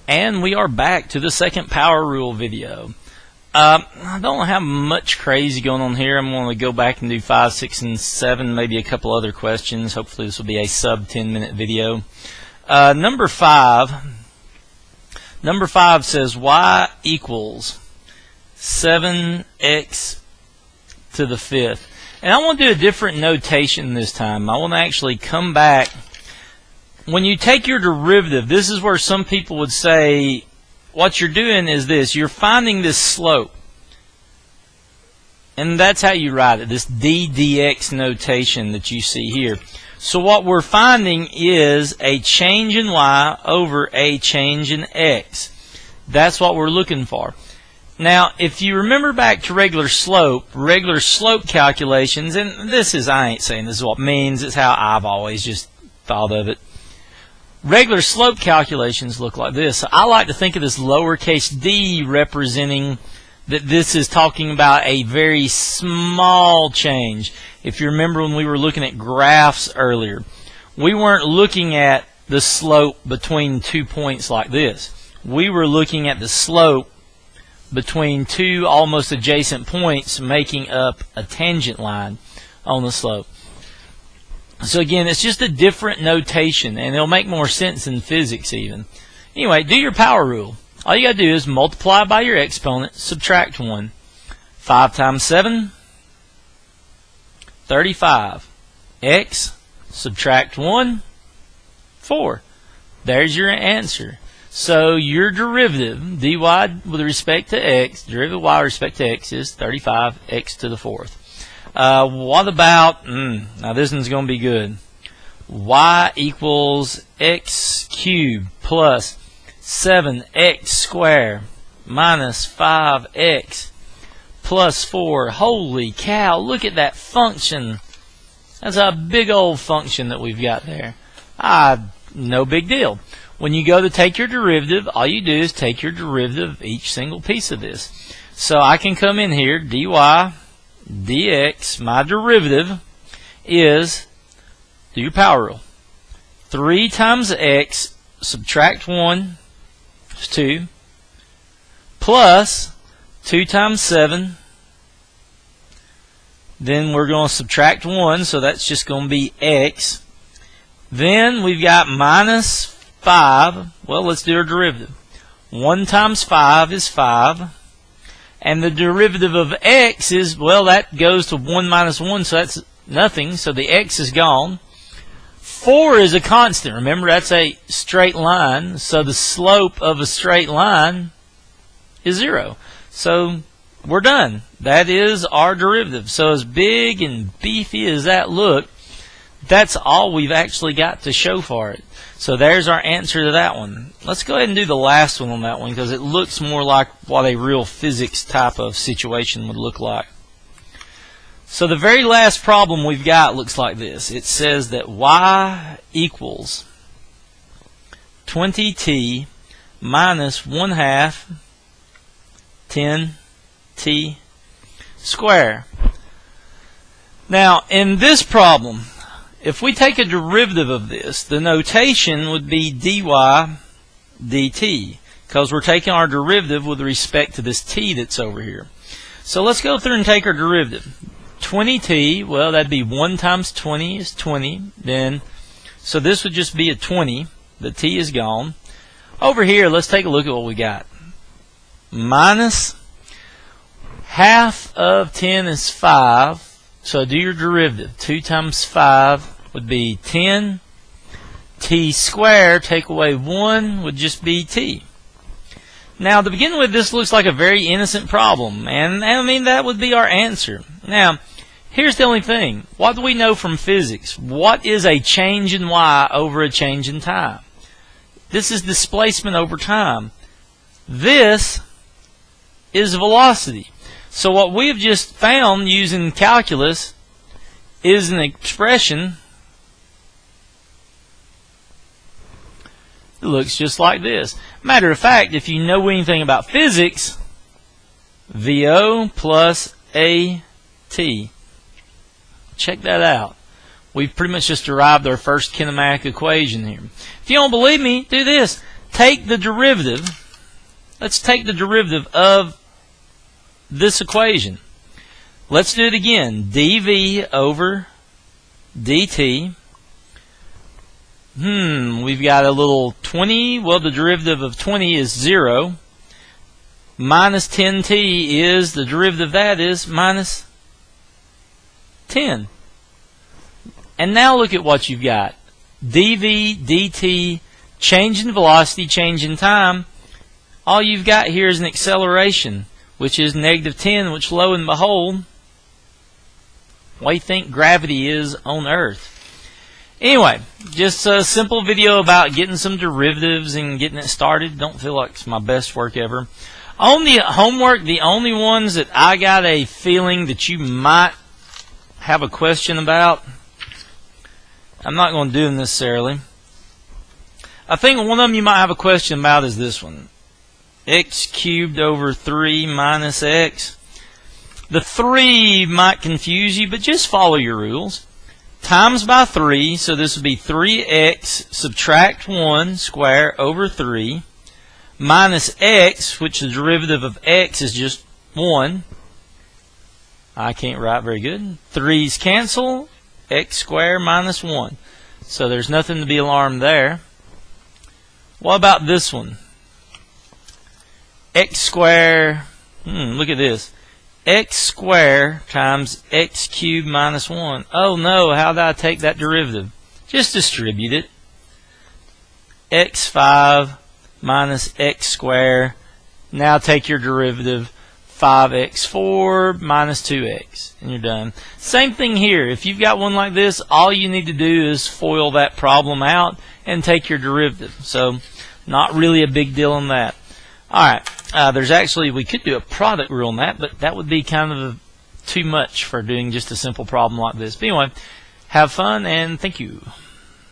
And we are back to the second power rule video. I don't have much crazy going on here. I'm going to go back and do 5, 6, and 7, maybe a couple other questions. Hopefully this will be a sub 10-minute video. Number 5 says y equals 7x to the 5th. And I want to do a different notation this time. I want to actually come back. When you take your derivative, this is where some people would say what you're doing is this. You're finding this slope. And that's how you write it, this d dx notation that you see here. So what we're finding is a change in y over a change in x. That's what we're looking for. Now, if you remember back to regular slope calculations, and this is, I ain't saying this is what it means, it's how I've always just thought of it. Regular slope calculations look like this. I like to think of this lowercase d representing that this is talking about a very small change. If you remember when we were looking at graphs earlier, we weren't looking at the slope between 2 points like this. We were looking at the slope between two almost adjacent points making up a tangent line on the slope. So again, it's just a different notation, and it'll make more sense in physics even. Anyway, do your power rule. All you got to do is multiply by your exponent, subtract 1. 5 times 7, 35. X, subtract 1, 4. There's your answer. So your derivative, dy with respect to x, derivative y with respect to x is 35x to the 4th. What about, now this one's going to be good. Y equals x cubed plus 7x squared minus 5x plus 4. Holy cow, look at that function. That's a big old function that we've got there. No big deal. When you go to take your derivative, all you do is take your derivative of each single piece of this. So I can come in here, dy dx, my derivative is, do your power rule, 3 times x, subtract 1, is 2, plus 2 times 7, then we're going to subtract 1, so that's just going to be x. Then we've got minus 5. Well, let's do our derivative. 1 times 5 is 5. And the derivative of x is, well, that goes to 1 minus 1, so that's nothing. So the x is gone. 4 is a constant. Remember, that's a straight line. So the slope of a straight line is 0. So we're done. That is our derivative. So as big and beefy as that looked, that's all we've actually got to show for it. So there's our answer to that one. Let's go ahead and do the last one on that one because it looks more like what a real physics type of situation would look like. So the very last problem we've got looks like this. It says that y equals 20t minus 1/2 10t squared. Now in this problem, if we take a derivative of this, the notation would be dy dt, because we're taking our derivative with respect to this t that's over here. So let's go through and take our derivative. 20t, well, that'd be 1 times 20 is 20. Then, so this would just be a 20. The t is gone. Over here, let's take a look at what we got. Minus half of 10 is 5. So do your derivative. 2 times 5 would be 10. T squared, take away 1, would just be t. Now, to begin with, this looks like a very innocent problem. And I mean, that would be our answer. Now, here's the only thing. What do we know from physics? What is a change in y over a change in time? This is displacement over time. This is velocity. So what we have just found using calculus is an expression that looks just like this. Matter of fact, if you know anything about physics, VO plus AT. Check that out. We've pretty much just derived our first kinematic equation here. If you don't believe me, do this. take the derivative. Let's take the derivative of this equation. Let's do it again. dv over dt. We've got a little 20. Well, the derivative of 20 is 0. Minus 10t is, the derivative of that is minus 10. And now look at what you've got. dv dt, change in velocity, change in time. All you've got here is an acceleration, which is negative 10, which lo and behold, what do you think gravity is on Earth? Anyway, just a simple video about getting some derivatives and getting it started. Don't feel like it's my best work ever. On the homework, the only ones that I got a feeling that you might have a question about, I'm not going to do them necessarily. I think one of them you might have a question about is this one. X cubed over 3 minus x. The 3 might confuse you, but just follow your rules. Times by 3, so this would be 3x subtract 1 square over 3 minus x, which the derivative of x is just 1. I can't write very good. 3's cancel. X squared minus 1. So there's nothing to be alarmed there. What about this one? X squared, look at this. X squared times x cubed minus 1. Oh no, how did I take that derivative? Just distribute it. x5 minus x squared. Now take your derivative. 5x4 minus 2x, and you're done. Same thing here. If you've got one like this, all you need to do is FOIL that problem out and take your derivative. So not really a big deal on that. Alright, there's actually, we could do a product rule on that, but that would be kind of too much for doing just a simple problem like this. But anyway, have fun and thank you.